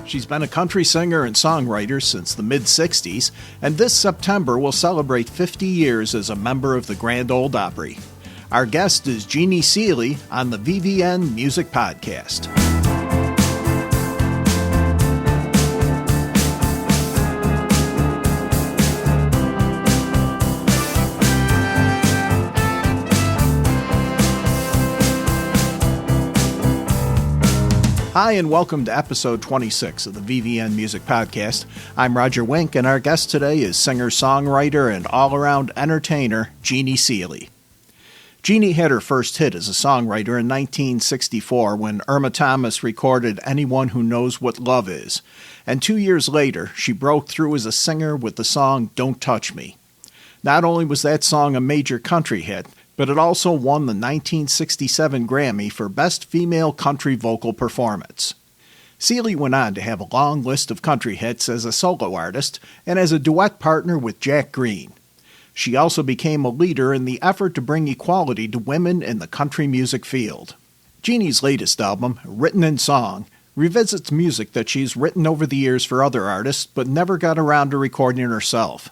She's been a country singer and songwriter since the mid-'60s, and this September will celebrate 50 years as a member of the Grand Ole Opry. Our guest is Jeannie Seely on the VVN Music Podcast. Hi, and welcome to episode 26 of the VVN Music Podcast. I'm Roger Wink, and our guest today is singer-songwriter and all-around entertainer, Jeannie Seely. Jeannie had her first hit as a songwriter in 1964 when Irma Thomas recorded Anyone Who Knows What Love Is, and 2 years later, she broke through as a singer with the song Don't Touch Me. Not only was that song a major country hit, but it also won the 1967 Grammy for Best Female Country Vocal Performance. Seely went on to have a long list of country hits as a solo artist and as a duet partner with Jack Green. She also became a leader in the effort to bring equality to women in the country music field. Jeannie's latest album, Written in Song, revisits music that she's written over the years for other artists but never got around to recording herself.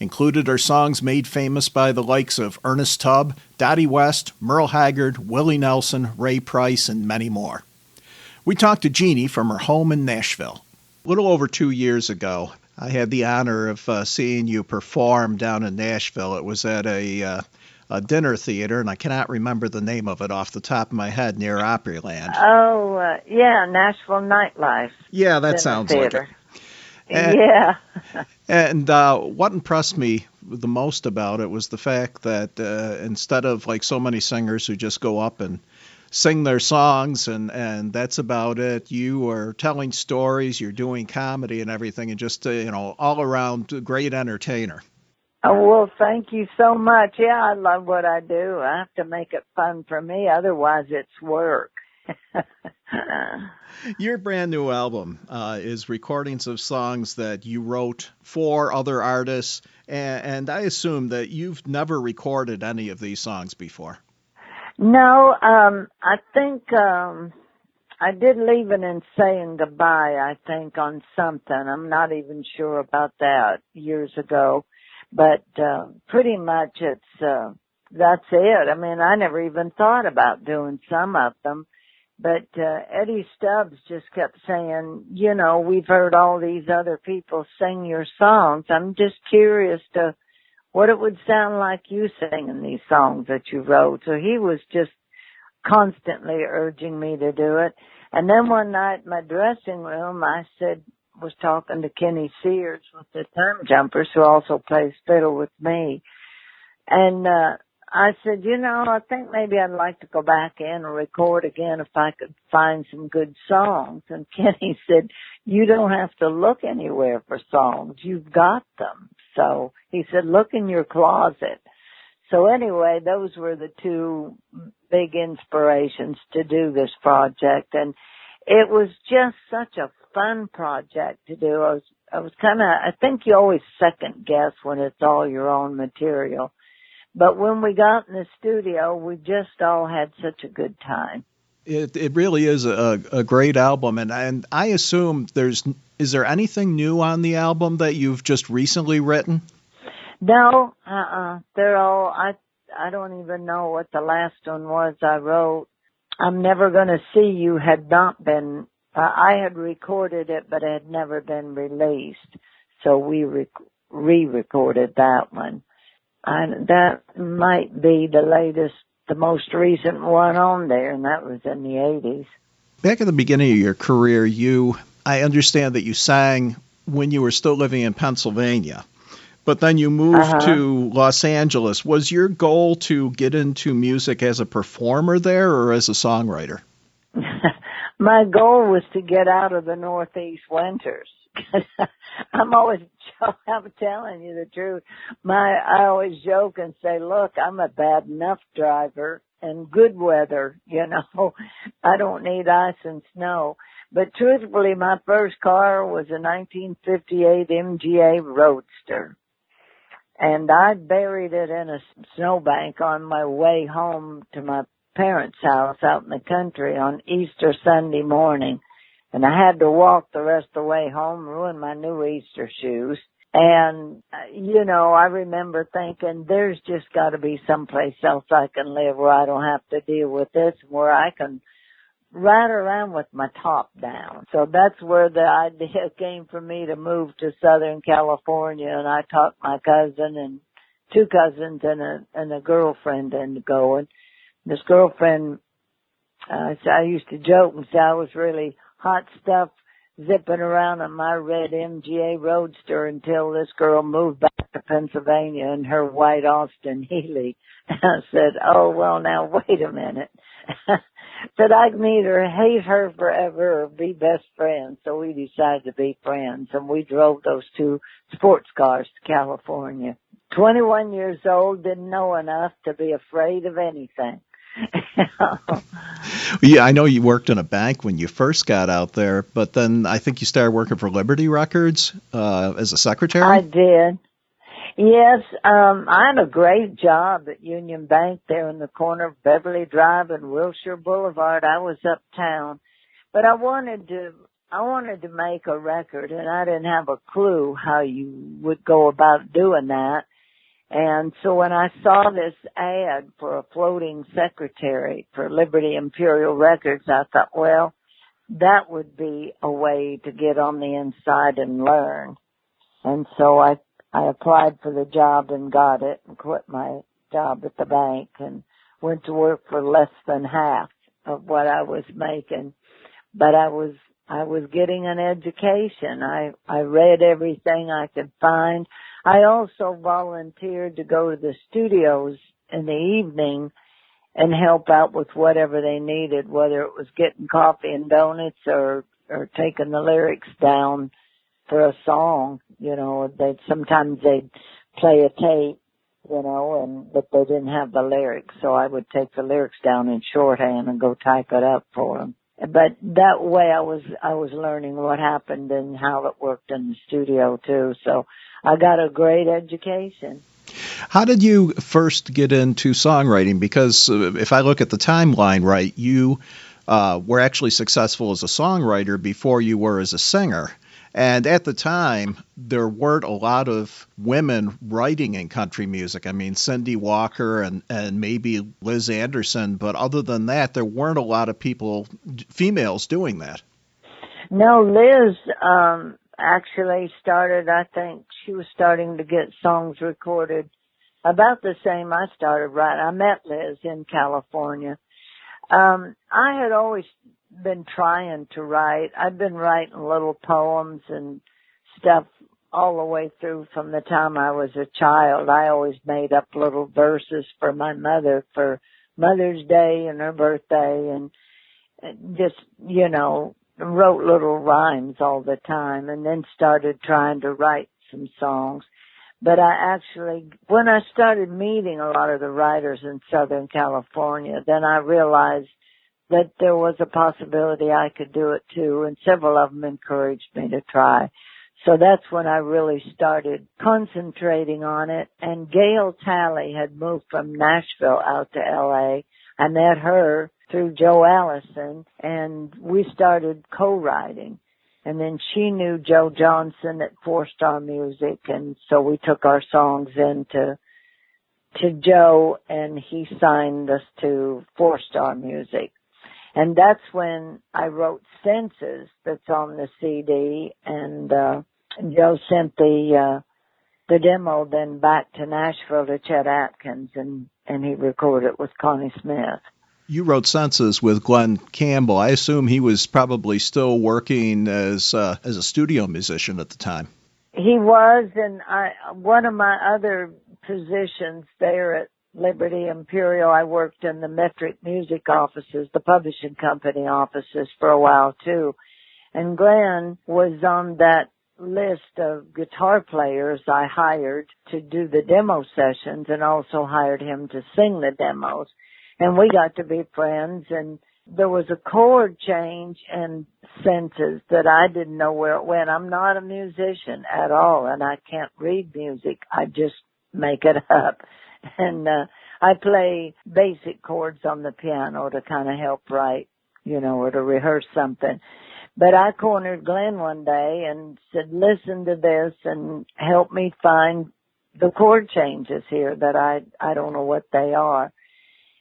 Included are songs made famous by the likes of Ernest Tubb, Dottie West, Merle Haggard, Willie Nelson, Ray Price, and many more. We talked to Jeannie from her home in Nashville. A little over 2 years ago, I had the honor of seeing you perform down in Nashville. It was at a dinner theater, and I cannot remember the name of it off the top of my head, near Opryland. Yeah, Nashville Nightlife. Yeah, that sounds theater. Like it. And, yeah. And what impressed me the most about it was the fact that instead of like so many singers who just go up and sing their songs and that's about it, you are telling stories, you're doing comedy and everything, and just, all around great entertainer. Oh, well, thank you so much. Yeah, I love what I do. I have to make it fun for me. Otherwise, it's work. Your brand new album is recordings of songs that you wrote for other artists, and I assume that you've never recorded any of these songs before. No, I think I did Leaving and Saying Goodbye, I think, on something. I'm not even sure about that years ago, but pretty much that's it. I mean, I never even thought about doing some of them. But Eddie Stubbs just kept saying, we've heard all these other people sing your songs. I'm just curious to what it would sound like you singing these songs that you wrote. So he was just constantly urging me to do it. And then one night in my dressing room, I was talking to Kenny Sears with the Time Jumpers, who also plays fiddle with me. And I said, I think maybe I'd like to go back in and record again if I could find some good songs. And Kenny said, you don't have to look anywhere for songs. You've got them. So he said, look in your closet. So anyway, those were the two big inspirations to do this project. And it was just such a fun project to do. I was I think you always second guess when it's all your own material. But when we got in the studio, we just all had such a good time. It really is a great album, and I assume is there anything new on the album that you've just recently written? No, they're all, I don't even know what the last one was I wrote. I'm Never Gonna See You had not been, I had recorded it, but it had never been released. So we re-recorded that one. That might be the latest, the most recent one on there, and that was in the 80s. Back at the beginning of your career, I understand that you sang when you were still living in Pennsylvania, but then you moved to Los Angeles. Was your goal to get into music as a performer there or as a songwriter? My goal was to get out of the Northeast winters. I'm telling you the truth. I always joke and say, look, I'm a bad enough driver and good weather, I don't need ice and snow. But truthfully, my first car was a 1958 MGA Roadster. And I buried it in a snowbank on my way home to my parents' house out in the country on Easter Sunday morning. And I had to walk the rest of the way home, ruin my new Easter shoes. And, I remember thinking, there's just got to be someplace else I can live where I don't have to deal with this, where I can ride around with my top down. So that's where the idea came for me to move to Southern California. And I talked my cousin and two cousins and a girlfriend into going. This girlfriend, I used to joke and say I was really hot stuff zipping around on my red MGA Roadster until this girl moved back to Pennsylvania in her white Austin Healey. And I said, oh, well, now wait a minute. But I'd either hate her forever or be best friends. So we decided to be friends, and we drove those two sports cars to California. 21 years old, didn't know enough to be afraid of anything. Yeah, I know you worked in a bank when you first got out there, but then I think you started working for Liberty Records as a secretary? I did. Yes, I had a great job at Union Bank there in the corner of Beverly Drive and Wilshire Boulevard. I was uptown, but I wanted to make a record, and I didn't have a clue how you would go about doing that. And so when I saw this ad for a floating secretary for Liberty Imperial Records, I thought, well, that would be a way to get on the inside and learn. And so I applied for the job and got it and quit my job at the bank and went to work for less than half of what I was making. But I was getting an education. I read everything I could find. I also volunteered to go to the studios in the evening and help out with whatever they needed, whether it was getting coffee and donuts or taking the lyrics down for a song. Sometimes they'd play a tape, but they didn't have the lyrics, so I would take the lyrics down in shorthand and go type it up for them. But that way I was learning what happened and how it worked in the studio too. So I got a great education. How did you first get into songwriting? Because if I look at the timeline right, you were actually successful as a songwriter before you were as a singer. And at the time, there weren't a lot of women writing in country music. I mean, Cindy Walker and maybe Liz Anderson, but other than that, there weren't a lot of females doing that. No, Liz actually started, I think she was starting to get songs recorded about the same I started writing. I met Liz in California. I had always been trying to write. I'd been writing little poems and stuff all the way through from the time I was a child. I always made up little verses for my mother for Mother's Day and her birthday, and just, wrote little rhymes all the time, and then started trying to write some songs. But when I started meeting a lot of the writers in Southern California, then I realized that there was a possibility I could do it too, and several of them encouraged me to try. So that's when I really started concentrating on it. And Gail Talley had moved from Nashville out to L.A. I met her through Joe Allison, and we started co-writing. And then she knew Joe Johnson at Four Star Music, and so we took our songs in to Joe, and he signed us to Four Star Music. And that's when I wrote Senses that's on the CD, and Joe sent the demo then back to Nashville to Chet Atkins, and he recorded it with Connie Smith. You wrote Senses with Glen Campbell. I assume he was probably still working as a studio musician at the time. He was, and one of my other positions there at Liberty Imperial, I worked in the Metric Music offices, the publishing company offices for a while too. And Glenn was on that list of guitar players I hired to do the demo sessions, and also hired him to sing the demos. And we got to be friends, and there was a chord change in Senses that I didn't know where it went. I'm not a musician at all, and I can't read music. I just make it up. And I play basic chords on the piano to kind of help write, or to rehearse something. But I cornered Glen one day and said, listen to this and help me find the chord changes here that I don't know what they are.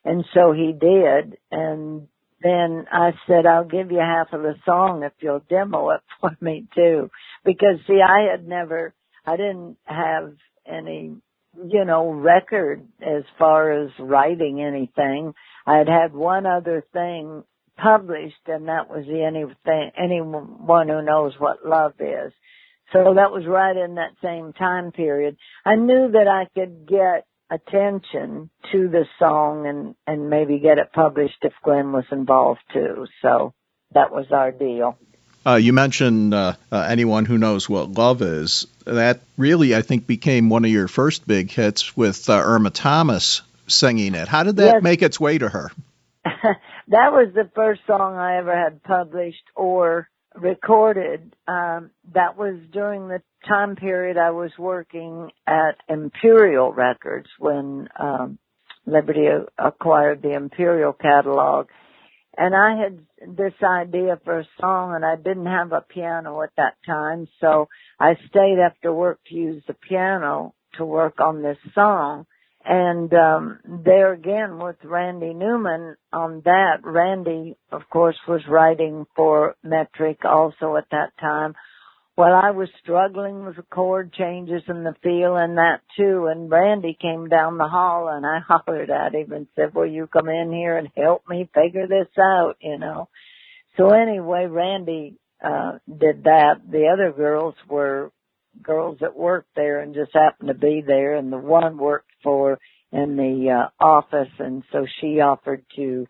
And so he did. And then I said, I'll give you half of the song if you'll demo it for me too. Because see, I didn't have any, record as far as writing anything. I had one other thing published, and that was Anyone Who Knows What Love Is. So that was right in that same time period. I knew that I could get attention to the song and maybe get it published if Glen was involved too. So that was our deal. You mentioned Anyone Who Knows What Love Is. That really, I think, became one of your first big hits with Irma Thomas singing it. How did that make its way to her? That was the first song I ever had published or recorded. That was during the time period I was working at Imperial Records when Liberty acquired the Imperial catalog. And I had this idea for a song, and I didn't have a piano at that time, so I stayed after work to use the piano to work on this song. And there again with Randy Newman on that. Randy, of course, was writing for Metric also at that time. Well, I was struggling with the chord changes and the feel and that too. And Randy came down the hall and I hollered at him and said, will you come in here and help me figure this out, So anyway, Randy did that. The other girls were girls that worked there and just happened to be there. And the one worked in the office. And so she offered to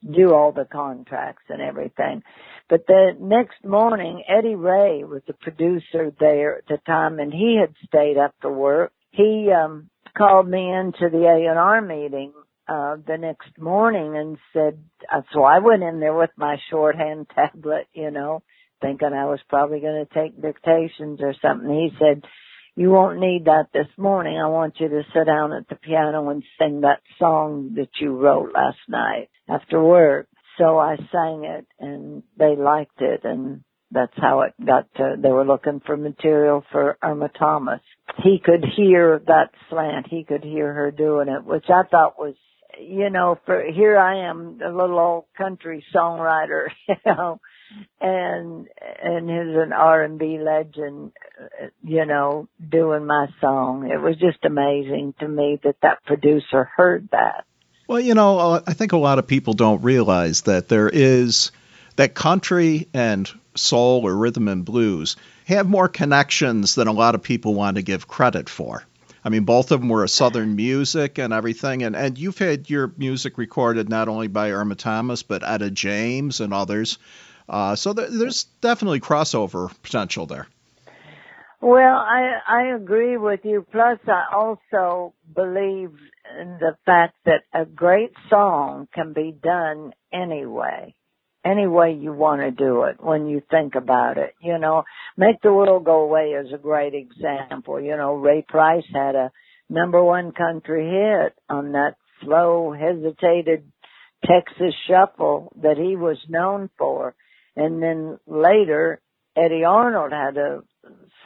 do all the contracts and everything. But the next morning, Eddie Ray was the producer there at the time, and he had stayed up to work. He called me into the A&R meeting the next morning and said, so I went in there with my shorthand tablet, thinking I was probably going to take dictations or something. He said, you won't need that this morning. I want you to sit down at the piano and sing that song that you wrote last night after work. So I sang it, and they liked it, and that's how it got to, they were looking for material for Irma Thomas. He could hear that slant. He could hear her doing it, which I thought was, for here I am, a little old country songwriter, and he's an R&B legend, doing my song. It was just amazing to me that producer heard that. Well, I think a lot of people don't realize that there is that country and soul or rhythm and blues have more connections than a lot of people want to give credit for. I mean, both of them were Southern music and everything. And you've had your music recorded not only by Irma Thomas, but Etta James and others. So there's definitely crossover potential there. Well, I agree with you. Plus, I also believe in the fact that a great song can be done anyway. Any way you want to do it when you think about it. Make the World Go Away is a great example. Ray Price had a #1 country hit on that slow, hesitated Texas shuffle that he was known for. And then later, Eddie Arnold had a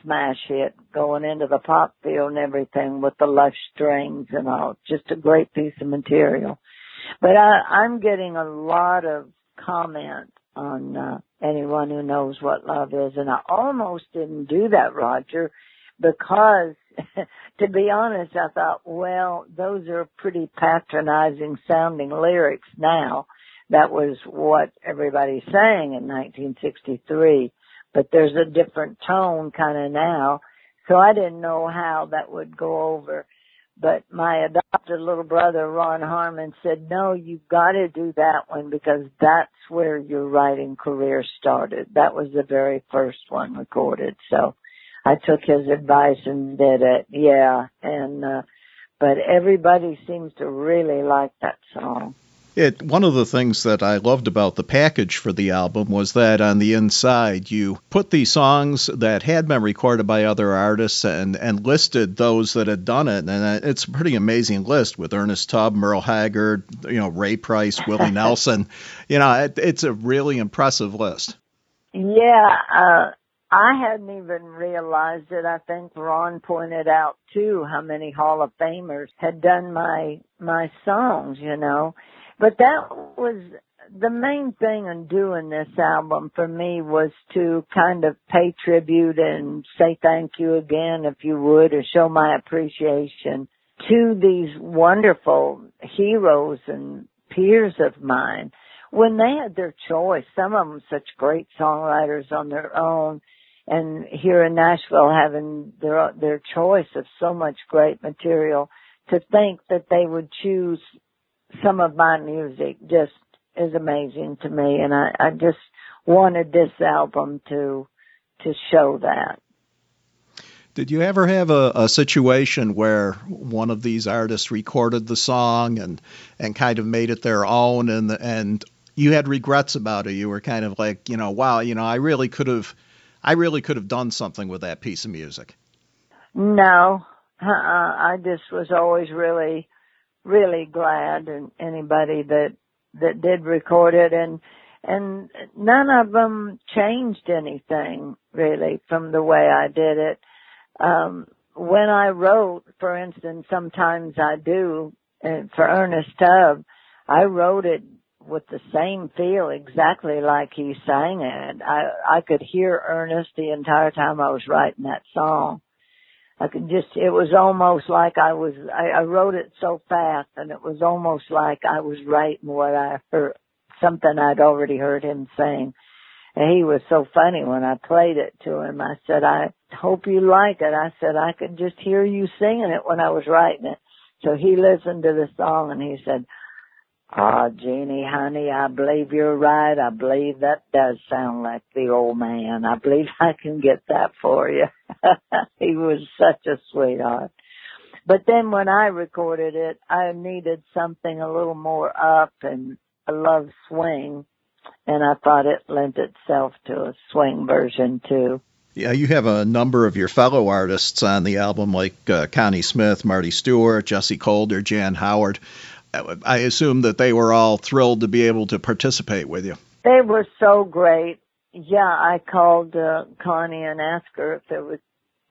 smash hit going into the pop field and everything with the lush strings and all. Just a great piece of material. But I'm getting a lot of comment on Anyone Who Knows What Love Is, and I almost didn't do that, Roger, because to be honest, I thought, well, those are pretty patronizing sounding lyrics now. That was what everybody sang in 1963, but there's a different tone kind of now, so I didn't know how that would go over. But my adopted little brother, Ron Harmon, said, no, you've got to do that one because that's where your writing career started. That was the very first one recorded. So I took his advice and did it. Yeah. But everybody seems to really like that song. One of the things that I loved about the package for the album was that on the inside you put the songs that had been recorded by other artists and listed those that had done it. And it's a pretty amazing list with Ernest Tubb, Merle Haggard, Ray Price, Willie Nelson. It's a really impressive list. Yeah, I hadn't even realized it. I think Ron pointed out too how many Hall of Famers had done my songs, you know. But that was the main thing in doing this album for me, was to kind of pay tribute and say thank you again, if you would, or show my appreciation to these wonderful heroes and peers of mine when they had their choice. Some of them such great songwriters on their own, and here in Nashville having their choice of so much great material. To think that they would choose some of my music just is amazing to me, and I just wanted this album to show that. Did you ever have a situation where one of these artists recorded the song and kind of made it their own, and you had regrets about it? You were kind of like, wow, I really could have done something with that piece of music. No, I just was always really, really glad, and anybody that did record it, and none of them changed anything really from the way I did it. When I wrote, for instance, sometimes I do, and for Ernest Tubb, I wrote it with the same feel exactly like he sang it. I could hear Ernest the entire time I was writing that song. It was almost like I wrote it so fast, and it was almost like I was writing what I heard, something I'd already heard him sing. And he was so funny when I played it to him. I said, I hope you like it. I said, I could just hear you singing it when I was writing it. So he listened to the song and he said, Jeannie, honey, I believe you're right. I believe that does sound like the old man. I believe I can get that for you. He was such a sweetheart. But then when I recorded it, I needed something a little more up, and I love swing, and I thought it lent itself to a swing version too. Yeah, you have a number of your fellow artists on the album, like Connie Smith, Marty Stuart, Jesse Calder, Jan Howard. I assume that they were all thrilled to be able to participate with you. They were so great. Yeah, I called Connie and asked her if there would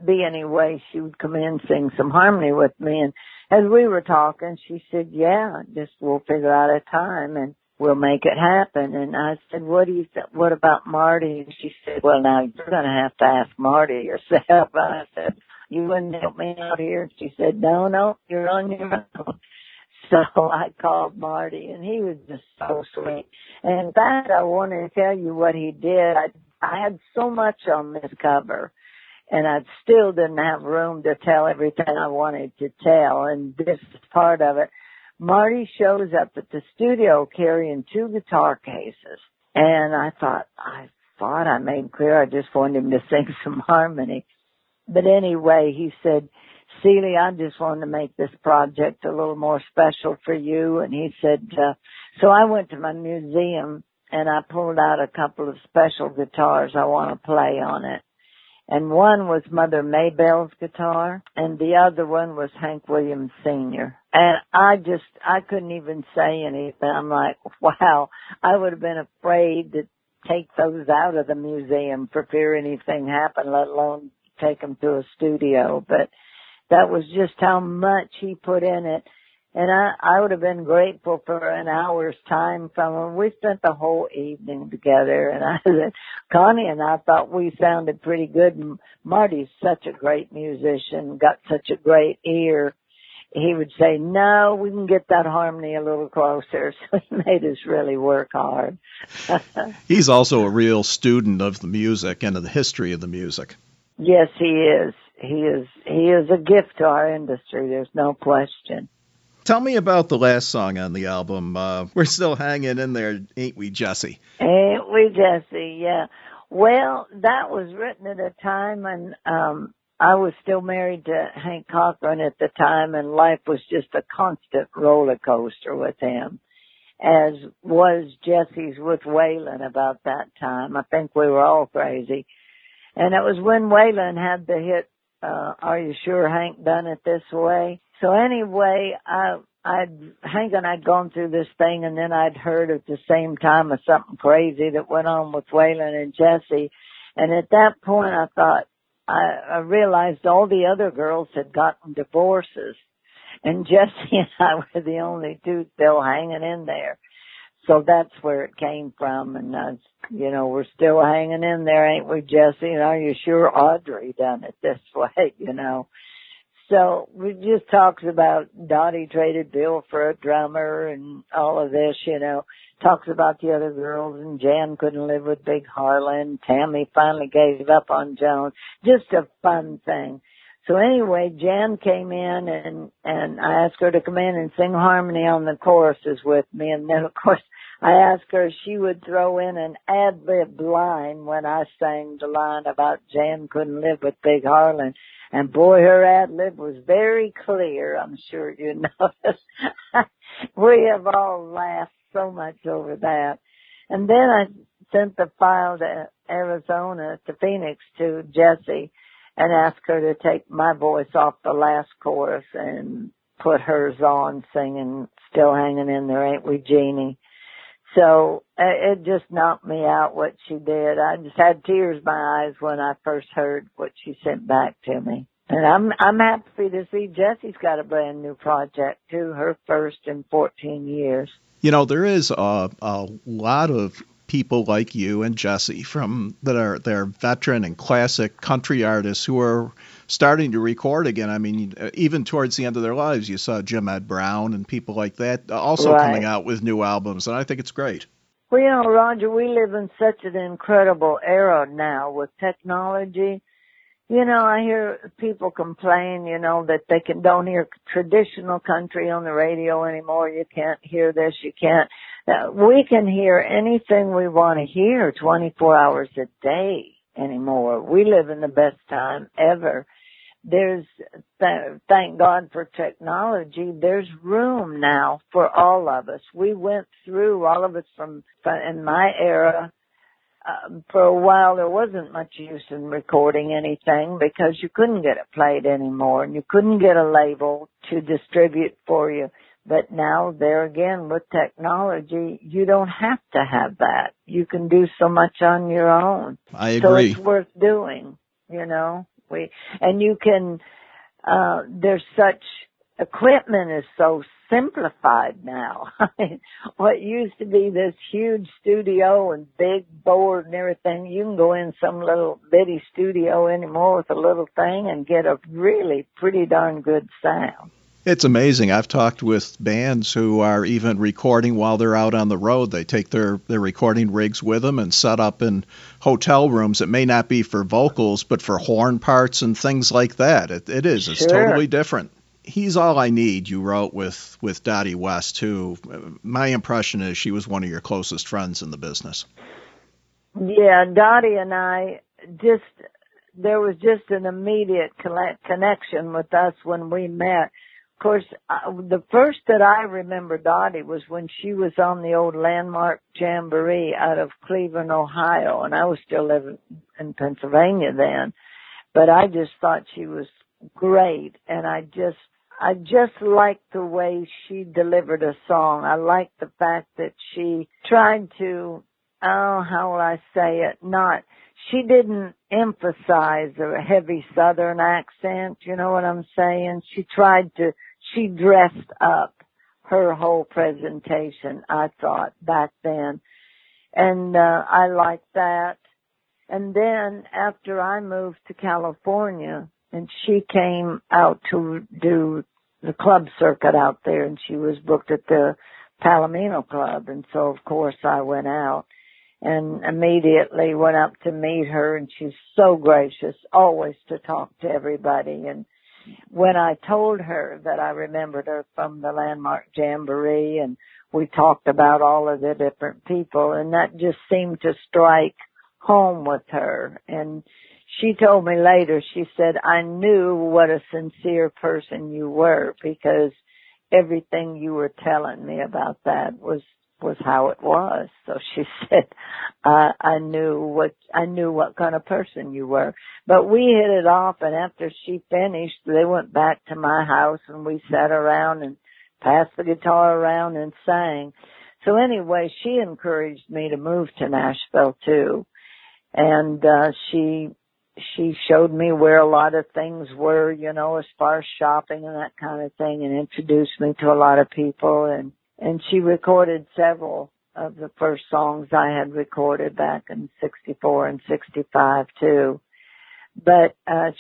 be any way she would come in and sing some harmony with me. And as we were talking, she said, yeah, just we'll figure out a time and we'll make it happen. And I said, what do you think? What about Marty? And she said, well, now you're going to have to ask Marty yourself. I said, you wouldn't help me out here? And she said, no, you're on your own. So I called Marty, and he was just so sweet. And in fact, I want to tell you what he did. I had so much on this cover, and I still didn't have room to tell everything I wanted to tell, and this is part of it. Marty shows up at the studio carrying 2 guitar cases, and I thought I made clear I just wanted him to sing some harmony. But anyway, he said, Seely, I just wanted to make this project a little more special for you. And he said, so I went to my museum and I pulled out a couple of special guitars I want to play on it. And one was Mother Maybell's guitar, and the other one was Hank Williams Sr. And I couldn't even say anything. I'm like, wow, I would have been afraid to take those out of the museum for fear anything happened, let alone take them to a studio. But that was just how much he put in it. And I would have been grateful for an hour's time from him. We spent the whole evening together, and I said, Connie and I thought we sounded pretty good. Marty's such a great musician, got such a great ear. He would say, no, we can get that harmony a little closer. So he made us really work hard. He's also a real student of the music and of the history of the music. Yes, he is. He is a gift to our industry. There's no question. Tell me about the last song on the album. We're still hanging in there, ain't we, Jesse? Ain't we, Jesse? Yeah. Well, that was written at a time, and I was still married to Hank Cochran at the time, and life was just a constant roller coaster with him, as was Jesse's with Waylon about that time. I think we were all crazy. And it was when Waylon had the hit, Are You Sure Hank Done It This Way? So anyway, Hank and I'd gone through this thing, and then I'd heard at the same time of something crazy that went on with Waylon and Jesse. And at that point, I thought, I realized all the other girls had gotten divorces, and Jesse and I were the only two still hanging in there. So that's where it came from, and we're still hanging in there, ain't we, Jesse? And are you sure Audrey done it this way, So we just talks about Dottie traded Bill for a drummer and all of this, talks about the other girls, and Jan couldn't live with Big Harlan. Tammy finally gave up on Joan. Just a fun thing. So anyway, Jan came in and I asked her to come in and sing harmony on the choruses with me. And then of course I asked her if she would throw in an ad-lib line when I sang the line about Jan couldn't live with Big Harlan. And boy, her ad-lib was very clear. I'm sure you noticed. We have all laughed so much over that. And then I sent the file to Arizona, to Phoenix, to Jessie, and asked her to take my voice off the last chorus and put hers on, singing Still Hanging in There, Ain't We, Jeannie? So it just knocked me out what she did. I just had tears in my eyes when I first heard what she sent back to me. And I'm happy to see Jessie's got a brand new project too, her first in 14 years. There is a lot of people like you and Jessie they're veteran and classic country artists who are starting to record again. I mean, even towards the end of their lives, you saw Jim Ed Brown and people like that also coming out with new albums, and I think it's great. Well, Roger, we live in such an incredible era now with technology. I hear people complain, that they don't hear traditional country on the radio anymore. You can't hear this, you can't. We can hear anything we want to hear 24 hours a day anymore. We live in the best time ever. There's, thank God for technology, there's room now for all of us. We went through, all of us in my era, for a while there wasn't much use in recording anything because you couldn't get it played anymore and you couldn't get a label to distribute for you. But now, there again, with technology, you don't have to have that. You can do so much on your own. I agree. So it's worth doing, and you can, there's such, equipment is so simplified now. What used to be this huge studio and big board and everything, you can go in some little bitty studio anymore with a little thing and get a really pretty darn good sound. It's amazing. I've talked with bands who are even recording while they're out on the road. They take their recording rigs with them and set up in hotel rooms. It may not be for vocals, but for horn parts and things like that. It is. It's totally different. He's All I Need, you wrote with Dottie West, who my impression is she was one of your closest friends in the business. Yeah, Dottie and I there was just an immediate connection with us when we met. Of course, the first that I remember Dottie was when she was on the old Landmark Jamboree out of Cleveland, Ohio, and I was still living in Pennsylvania then. But I just thought she was great, and I just liked the way she delivered a song. I liked the fact that she tried to, how will I say it, she didn't emphasize a heavy Southern accent, you know what I'm saying? She dressed up her whole presentation, I thought, back then. And I liked that. And then after I moved to California, and she came out to do the club circuit out there, and she was booked at the Palomino Club. And so, of course, I went out and immediately went up to meet her, and she's so gracious, always to talk to everybody. And when I told her that I remembered her from the Landmark Jamboree, and we talked about all of the different people, and that just seemed to strike home with her. And she told me later, she said, I knew what a sincere person you were because everything you were telling me about that was was how it was. So she said, I knew what kind of person you were. But we hit it off, and after she finished, they went back to my house, and we sat around and passed the guitar around and sang. So anyway, she encouraged me to move to Nashville too. And, she showed me where a lot of things were, you know, as far as shopping and that kind of thing, and introduced me to a lot of people. And she recorded several of the first songs I had recorded back in 64 and 65 too. But,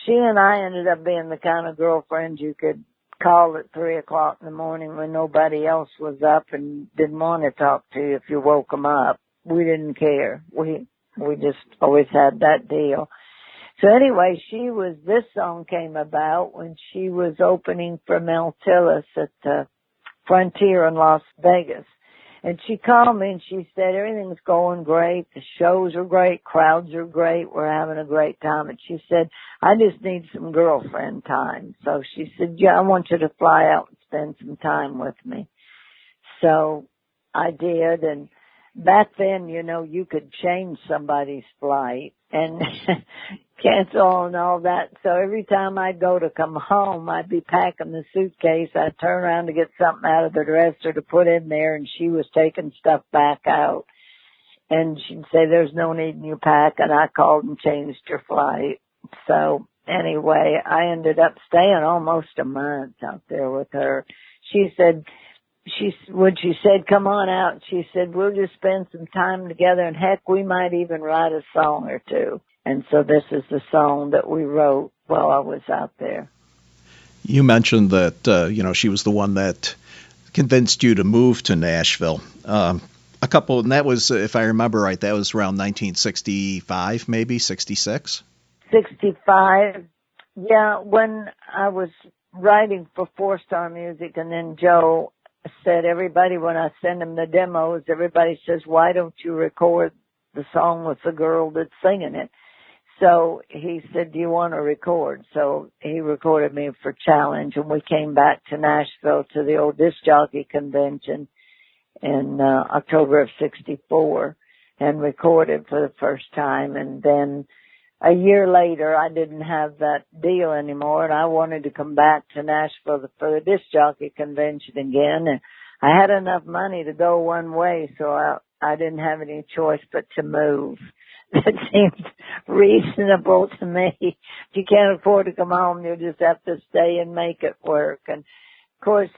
she and I ended up being the kind of girlfriends you could call at 3 o'clock in the morning when nobody else was up and didn't want to talk to you if you woke them up. We didn't care. We just always had that deal. So anyway, this song came about when she was opening for Mel Tillis at the Frontier in Las Vegas. And she called me and she said, everything's going great. The shows are great. Crowds are great. We're having a great time. And she said, I just need some girlfriend time. So she said, yeah, I want you to fly out and spend some time with me. So I did. And back then, you know, you could change somebody's flight and cancel and all that. So every time I'd go to come home, I'd be packing the suitcase. I'd turn around to get something out of the dresser to put in there, and she was taking stuff back out. And she'd say, there's no need in you pack, and I called and changed your flight. So anyway, I ended up staying almost a month out there with her. When she said, come on out, she said, we'll just spend some time together, and heck, we might even write a song or two. And so this is the song that we wrote while I was out there. You mentioned that, she was the one that convinced you to move to Nashville. And that was, if I remember right, that was around 1965, maybe, 66? 65. Yeah, when I was writing for Four Star Music, and then Joe said, everybody, when I send them the demos, everybody says, why don't you record the song with the girl that's singing it? So he said, do you want to record? So he recorded me for Challenge, and we came back to Nashville to the old disc jockey convention in October of 64 and recorded for the first time. And then a year later, I didn't have that deal anymore, and I wanted to come back to Nashville for the disc jockey convention again. And I had enough money to go one way, so I didn't have any choice but to move. That seems reasonable to me. If you can't afford to come home, you'll just have to stay and make it work. And of course,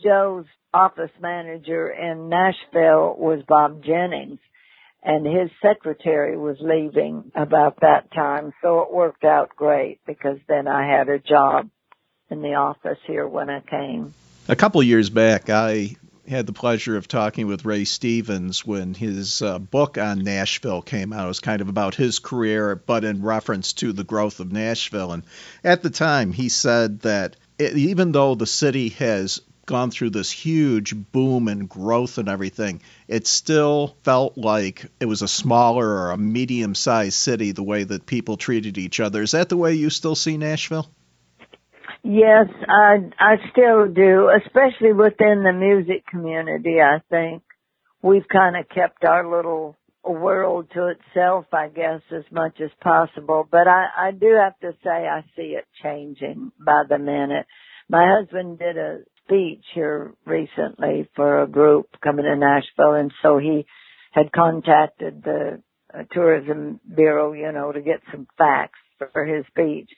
Joe's office manager in Nashville was Bob Jennings, and his secretary was leaving about that time. So it worked out great because then I had a job in the office here when I came. A couple of years back, I had the pleasure of talking with Ray Stevens when his book on Nashville came out. It was kind of about his career, but in reference to the growth of Nashville. And at the time, he said that even though the city has gone through this huge boom and growth and everything, it still felt like it was a smaller or a medium-sized city, the way that people treated each other. Is that the way you still see Nashville? Yes, I still do, especially within the music community. I think we've kind of kept our little world to itself, I guess, as much as possible. But I do have to say I see it changing by the minute. My husband did a speech here recently for a group coming to Nashville, and so he had contacted the tourism bureau, to get some facts for his speech.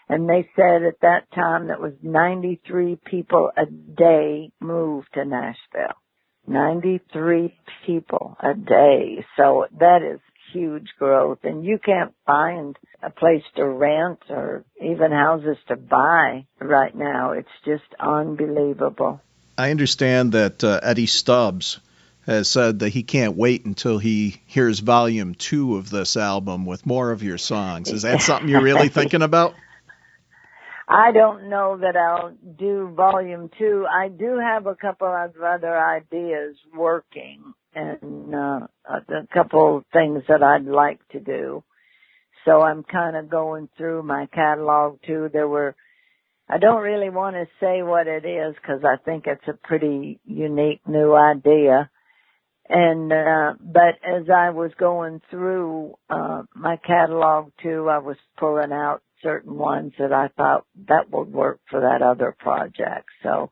And they said at that time that was 93 people a day moved to Nashville. 93 people a day. So that is huge growth. And you can't find a place to rent or even houses to buy right now. It's just unbelievable. I understand that Eddie Stubbs has said that he can't wait until he hears volume 2 of this album with more of your songs. Is that something you're really thinking about? I don't know that I'll do volume 2. I do have a couple of other ideas working and a couple of things that I'd like to do. So I'm kind of going through my catalog too. I don't really want to say what it is because I think it's a pretty unique new idea. And, but as I was going through, my catalog too, I was pulling out certain ones that I thought that would work for that other project. So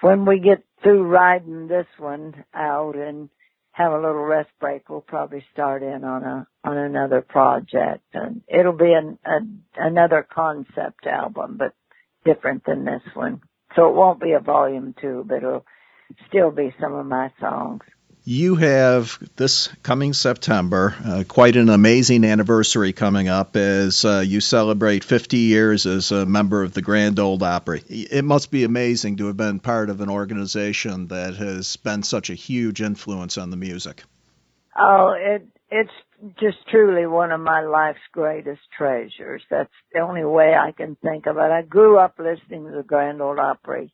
when we get through writing this one out and have a little rest break, we'll probably start in on another project, and it'll be another concept album, but different than this one. So it won't be a volume 2, but it'll still be some of my songs. You have this coming September, quite an amazing anniversary coming up as you celebrate 50 years as a member of the Grand Ole Opry. It must be amazing to have been part of an organization that has been such a huge influence on the music. Oh, it's just truly one of my life's greatest treasures. That's the only way I can think of it. I grew up listening to the Grand Ole Opry.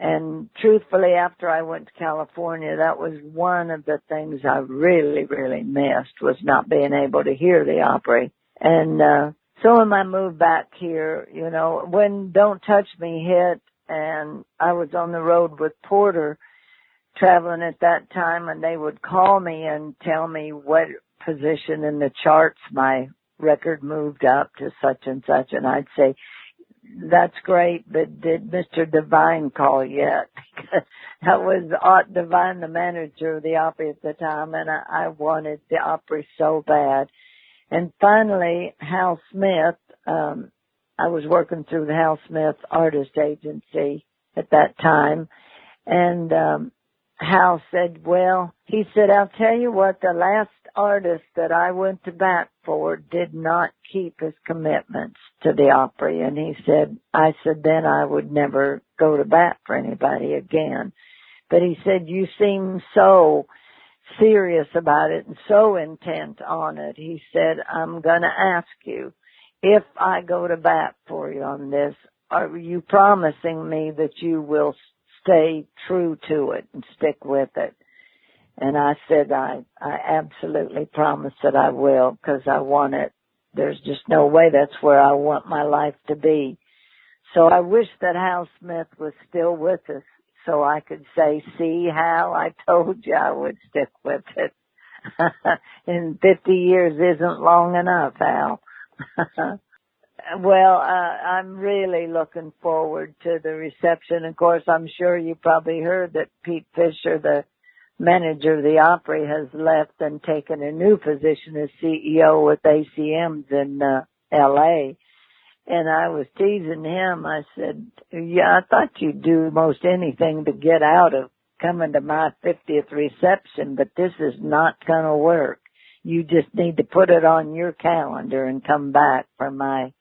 And truthfully, after I went to California, that was one of the things I really, really missed, was not being able to hear the Opry. And so when I moved back here, you know, when Don't Touch Me hit, and I was on the road with Porter traveling at that time, and they would call me and tell me what position in the charts my record moved up to such and such, and I'd say, that's great, but did Mr. Devine call yet? Because that was Art Devine, the manager of the Opry at the time, and I wanted the Opry so bad. And finally, Hal Smith, I was working through the Hal Smith Artist Agency at that time, and Hal said, well, he said, I'll tell you what, the last artist that I went to bat for did not keep his commitments to the Opry. And he said, I said, then I would never go to bat for anybody again. But he said, you seem so serious about it and so intent on it. He said, I'm going to ask you, if I go to bat for you on this, are you promising me that you will stay true to it and stick with it? And I said, I absolutely promise that I will, because I want it. There's just no way that's where I want my life to be. So I wish that Hal Smith was still with us so I could say, see, Hal, I told you I would stick with it. And 50 years isn't long enough, Hal. Well, I'm really looking forward to the reception. Of course, I'm sure you probably heard that Pete Fisher, the manager of the Opry, has left and taken a new position as CEO with ACMs in L.A. And I was teasing him. I said, yeah, I thought you'd do most anything to get out of coming to my 50th reception, but this is not going to work. You just need to put it on your calendar and come back for my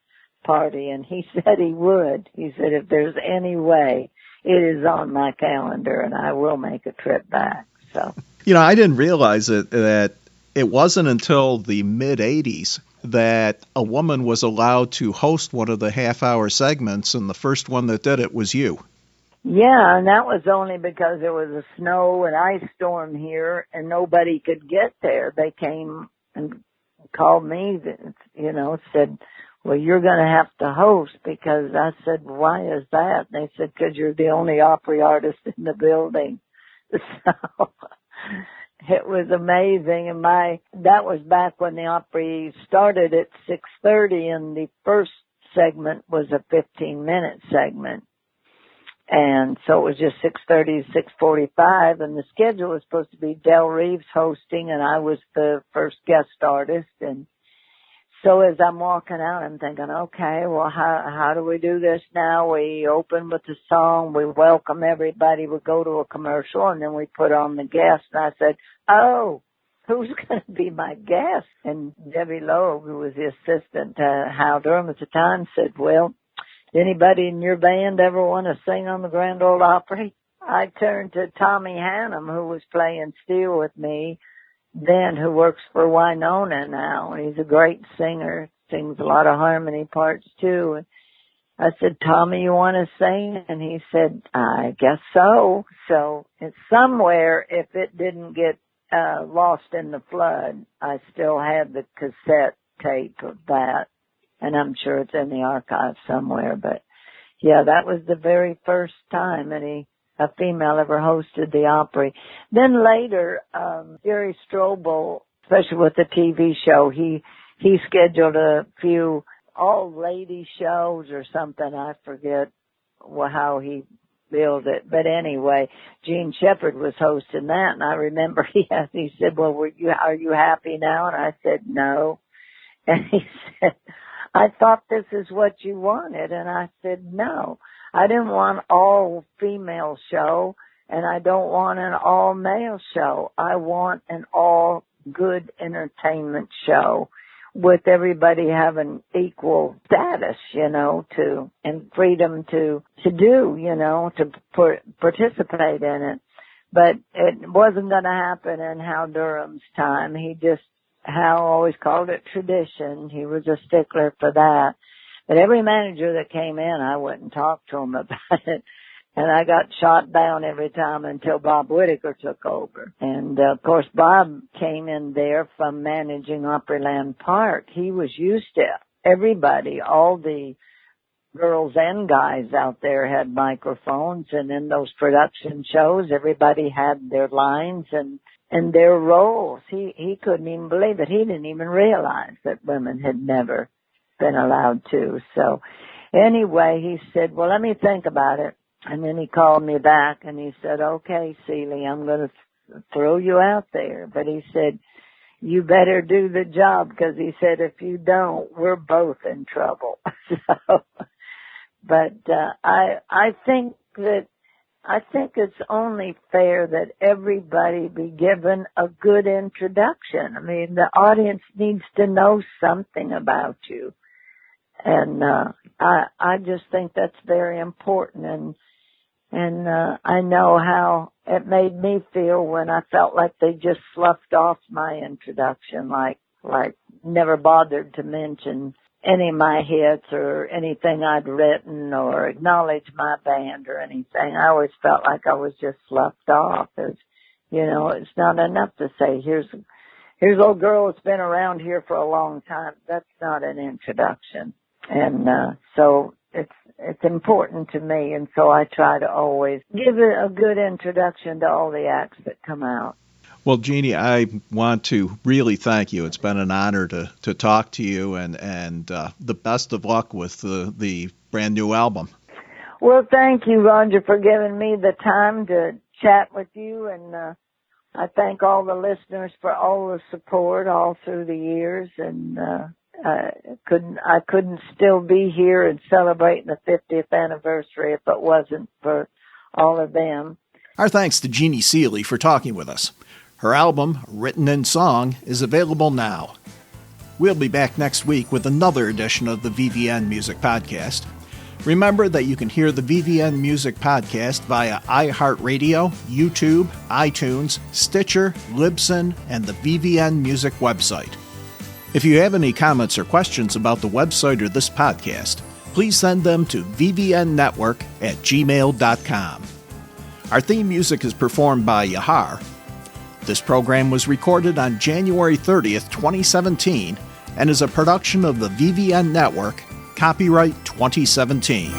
party. And he said he would. He said, if there's any way, it is on my calendar and I will make a trip back. So, you know, I didn't realize that it wasn't until the mid-'80s that a woman was allowed to host one of the half-hour segments, and the first one that did it was you. Yeah, and that was only because there was a snow and ice storm here, and nobody could get there. They came and called me, you know, said, well, you're going to have to host, because I said, why is that? And they said, because you're the only Opry artist in the building. So it was amazing. And that was back when the Opry started at 6:30, and the first segment was a 15-minute segment. And so it was just 6:30 to 6:45, and the schedule was supposed to be Del Reeves hosting, and I was the first guest artist. And so as I'm walking out, I'm thinking, okay, well, how do we do this now? We open with the song, we welcome everybody, we go to a commercial, and then we put on the guest. And I said, oh, who's going to be my guest? And Debbie Lowe, who was the assistant to Hal Durham at the time, said, well, anybody in your band ever want to sing on the Grand Ole Opry? I turned to Tommy Hannum, who was playing steel with me then, who works for Winona now. He's a great singer, sings a lot of harmony parts too. And I said, Tommy, you want to sing? And he said, I guess so. So it's somewhere, if it didn't get lost in the flood, I still had the cassette tape of that. And I'm sure it's in the archive somewhere. But yeah, that was the very first time any a female ever hosted the Opry. Then later, Jerry Strobel, especially with the TV show, he scheduled a few all-lady shows or something. I forget how he billed it. But anyway, Gene Shepherd was hosting that, and I remember he said, well, are you happy now? And I said, no. And he said, I thought this is what you wanted. And I said, no. I didn't want all-female show, and I don't want an all-male show. I want an all-good entertainment show with everybody having equal status, and freedom to do, to participate in it. But it wasn't going to happen in Hal Durham's time. Hal always called it tradition. He was a stickler for that. But every manager that came in, I went and talked to him about it. And I got shot down every time until Bob Whitaker took over. And, of course, Bob came in there from managing Opryland Park. He was used to everybody, all the girls and guys out there had microphones. And in those production shows, everybody had their lines and their roles. He couldn't even believe it. He didn't even realize that women had never been allowed to. So anyway, he said, well, let me think about it. And then he called me back and he said, okay, Seely, I'm going to throw you out there. But he said, you better do the job, because he said, if you don't, we're both in trouble. But I think it's only fair that everybody be given a good introduction. I mean, the audience needs to know something about you. And I just think that's very important. And I know how it made me feel when I felt like they just sloughed off my introduction, like never bothered to mention any of my hits or anything I'd written or acknowledge my band or anything. I always felt like I was just sloughed off. It's not enough to say, here's an old girl that's been around here for a long time. That's not an introduction. And so it's important to me, and so I try to always give it a good introduction to all the acts that come out. Well, Jeannie, I want to really thank you. It's been an honor to talk to you, and the best of luck with the brand new album. Well, thank you, Roger, for giving me the time to chat with you, and I thank all the listeners for all the support all through the years, and I couldn't still be here and celebrating the 50th anniversary if it wasn't for all of them. Our thanks to Jeannie Seely for talking with us. Her album, Written in Song, is available now. We'll be back next week with another edition of the VVN Music Podcast. Remember that you can hear the VVN Music Podcast via iHeartRadio, YouTube, iTunes, Stitcher, Libsyn, and the VVN Music website. If you have any comments or questions about the website or this podcast, please send them to vvnnetwork@gmail.com. Our theme music is performed by Yahar. This program was recorded on January 30th, 2017, and is a production of the VVN Network, copyright 2017.